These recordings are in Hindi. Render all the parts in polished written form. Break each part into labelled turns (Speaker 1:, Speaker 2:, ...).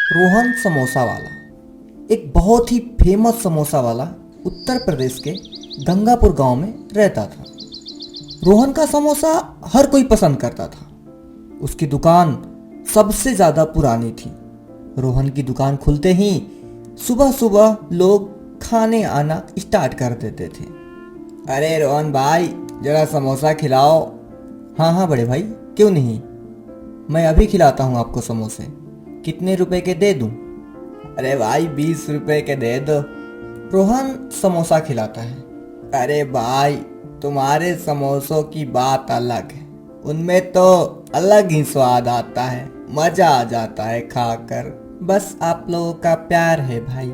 Speaker 1: रोहन समोसा वाला एक बहुत ही फेमस समोसा वाला उत्तर प्रदेश के गंगापुर गांव में रहता था। रोहन का समोसा हर कोई पसंद करता था। उसकी दुकान सबसे ज़्यादा पुरानी थी। रोहन की दुकान खुलते ही सुबह सुबह लोग खाने आना स्टार्ट कर देते थे। अरे रोहन भाई, जरा समोसा खिलाओ। हाँ हाँ बड़े भाई, क्यों नहीं, मैं अभी खिलाता हूँ आपको समोसे। कितने रुपए के दे दूँ? अरे भाई 20 रुपए के दे दो। रोहन समोसा खिलाता है। अरे भाई, तुम्हारे समोसों की बात अलग है, उनमें तो अलग ही स्वाद आता है, मजा आ जाता है खाकर। बस आप लोगों का प्यार है भाई।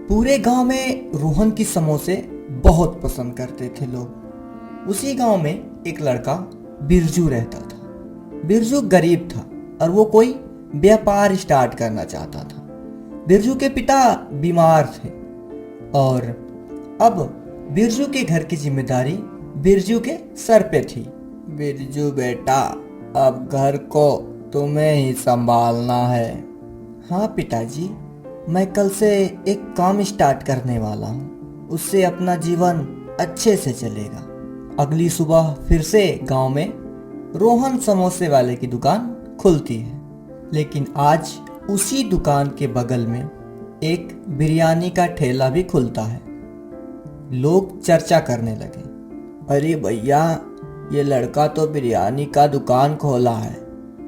Speaker 1: पूरे गांव में रोहन की समोसे बहुत पसंद करते थे लोग। उसी गांव में एक लड़का बिरजू रहता था। बिरजू गरीब था और वो कोई व्यापार स्टार्ट करना चाहता था। बिरजू के पिता बीमार थे और अब बिरजू के घर की जिम्मेदारी बिरजू के सर पे थी। बिरजू बेटा, अब घर को तुम्हें ही संभालना है। हाँ पिताजी, मैं कल से एक काम स्टार्ट करने वाला हूँ, उससे अपना जीवन अच्छे से चलेगा। अगली सुबह फिर से गांव में रोहन समोसे वाले की दुकान खुलती है, लेकिन आज उसी दुकान के बगल में एक बिरयानी का ठेला भी खुलता है। लोग चर्चा करने लगे, अरे भैया, ये लड़का तो बिरयानी का दुकान खोला है,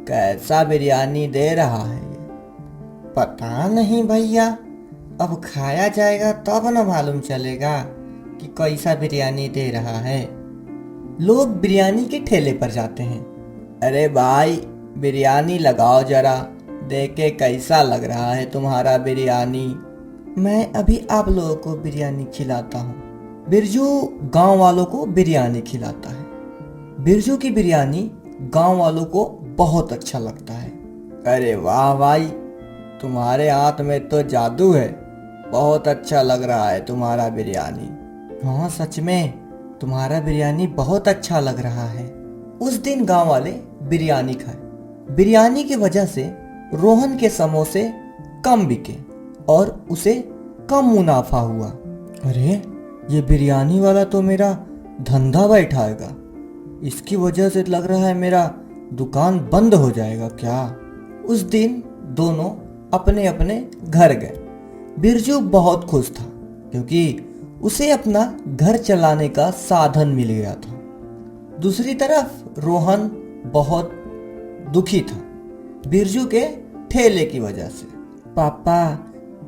Speaker 1: कैसा बिरयानी दे रहा है ये? पता नहीं भैया, अब खाया जाएगा तब न मालूम चलेगा कि कैसा बिरयानी दे रहा है। लोग बिरयानी के ठेले पर जाते हैं। अरे भाई, बिरयानी लगाओ जरा, देखे कैसा लग रहा है तुम्हारा बिरयानी। मैं अभी आप लोगों को बिरयानी खिलाता हूँ। बिरजू गांव वालों को बिरयानी खिलाता है। बिरजू की बिरयानी गांव वालों को बहुत अच्छा लगता है। अरे वाह भाई, तुम्हारे हाथ में तो जादू है, बहुत अच्छा लग रहा है तुम्हारा बिरयानी। हाँ सच में, तुम्हारा बिरयानी बहुत अच्छा लग रहा है। उस दिन गांव वाले बिरयानी खाए। बिरयानी की वजह से रोहन के समोसे कम बिके और उसे कम मुनाफा हुआ। अरे, ये बिरयानी वाला तो मेरा धंधा बैठाएगा, इसकी वजह से लग रहा है मेरा दुकान बंद हो जाएगा क्या? उस दिन दोनों अपने अपने घर गए। बिरजू बहुत खुश था क्योंकि उसे अपना घर चलाने का साधन मिल गया था। दूसरी तरफ रोहन बहुत दुखी था बिरजू के ठेले की वजह से। पापा,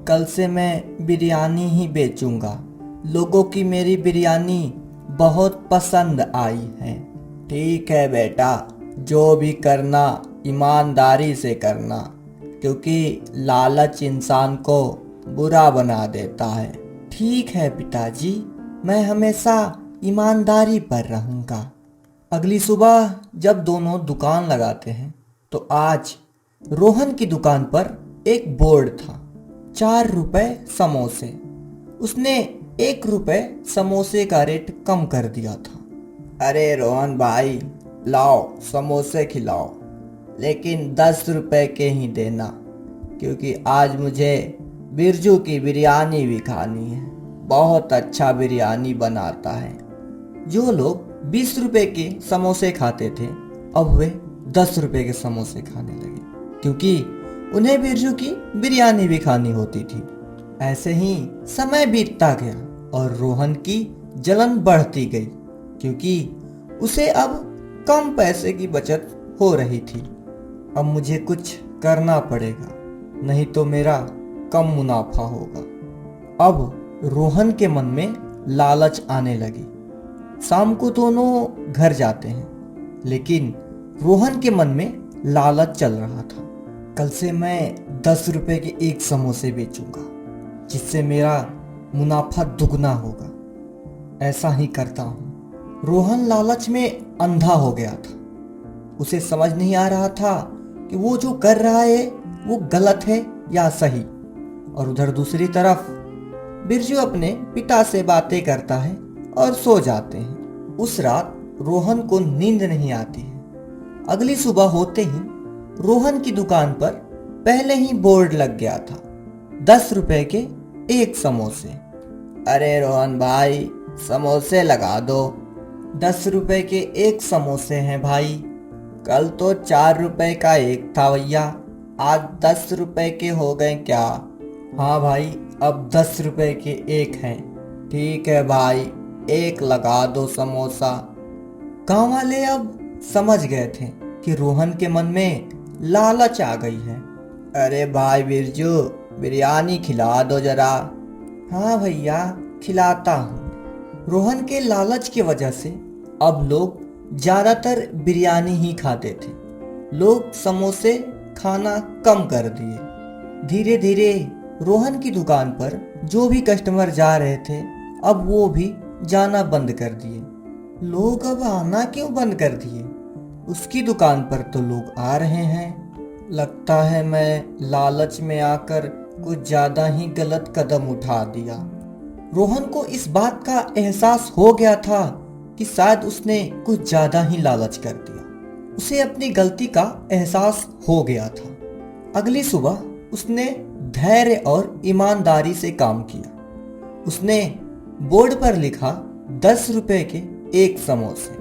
Speaker 1: कल से मैं बिरयानी ही बेचूंगा, लोगों की मेरी बिरयानी बहुत पसंद आई है। ठीक है बेटा, जो भी करना ईमानदारी से करना, क्योंकि लालच इंसान को बुरा बना देता है। ठीक है पिताजी, मैं हमेशा ईमानदारी पर रहूंगा। अगली सुबह जब दोनों दुकान लगाते हैं तो आज रोहन की दुकान पर एक बोर्ड था, 4 रुपए समोसे। उसने 1 रुपए समोसे का रेट कम कर दिया था। अरे रोहन भाई, लाओ समोसे खिलाओ, लेकिन 10 रुपए के ही देना, क्योंकि आज मुझे बिरजू की बिरयानी भी खानी है, बहुत अच्छा बिरयानी बनाता है। जो लोग 20 रुपए के समोसे खाते थे, अब वे 10 रुपए के समोसे खाने लगे, क्योंकि उन्हें बिरजू की बिरयानी भी खानी होती थी। ऐसे ही समय बीतता गया और रोहन की जलन बढ़ती गई, क्योंकि उसे अब कम पैसे की बचत हो रही थी। अब मुझे कुछ करना पड़ेगा, नहीं तो मेरा कम मुनाफा होगा। अब रोहन के मन में लालच आने लगी। शाम को दोनों घर जाते हैं, लेकिन रोहन के मन में लालच चल रहा था। कल से मैं 10 रुपए के एक समोसे बेचूंगा, जिससे मेरा मुनाफा दुगना होगा। ऐसा ही करता हूँ। रोहन लालच में अंधा हो गया था। उसे समझ नहीं आ रहा था कि वो जो कर रहा है वो गलत है या सही। और उधर दूसरी तरफ बिरजू अपने पिता से बातें करता है और सो जाते हैं। उस रात रोहन को नींद नहीं आती है। अगली सुबह होते ही रोहन की दुकान पर पहले ही बोर्ड लग गया था, 10 रुपए के 1 समोसे। अरे रोहन भाई, समोसे लगा दो। 10 रुपए के 1 समोसे हैं भाई। कल तो 4 रुपए का एक था भैया, आज 10 रुपए के हो गए क्या? हाँ भाई, अब 10 रुपए के 1 हैं। ठीक है भाई, 1 लगा दो समोसा। गांव वाले अब समझ गए थे कि रोहन के मन में लालच आ गई है। अरे भाई बिरजू, बिरयानी खिला दो जरा। हाँ भैया, खिलाता हूँ। रोहन के लालच की वजह से अब लोग ज्यादातर बिरयानी ही खाते थे। लोग समोसे खाना कम कर दिए। धीरे धीरे रोहन की दुकान पर जो भी कस्टमर जा रहे थे, अब वो भी जाना बंद कर दिए। लोग अब आना क्यों बंद कर दिए? उसकी दुकान पर तो लोग आ रहे हैं। लगता है मैं लालच में आकर कुछ ज्यादा ही गलत कदम उठा दिया। रोहन को इस बात का एहसास हो गया था कि शायद उसने कुछ ज्यादा ही लालच कर दिया। उसे अपनी गलती का एहसास हो गया था। अगली सुबह उसने धैर्य और ईमानदारी से काम किया। उसने बोर्ड पर लिखा 10 रुपए के 1 समोसे,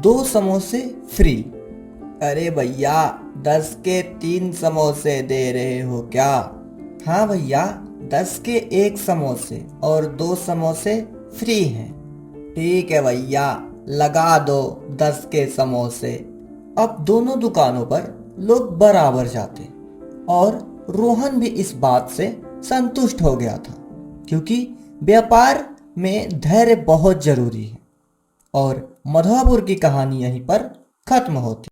Speaker 1: 2 समोसे फ्री। अरे भैया, 10 के 3 समोसे दे रहे हो क्या? हाँ भैया, 10 के 1 समोसे और 2 समोसे फ्री हैं। ठीक है भैया, लगा दो 10 के समोसे। अब दोनों दुकानों पर लोग बराबर जाते और रोहन भी इस बात से संतुष्ट हो गया था, क्योंकि व्यापार में धैर्य बहुत जरूरी है। और मधवापुर की कहानी यहीं पर खत्म होती।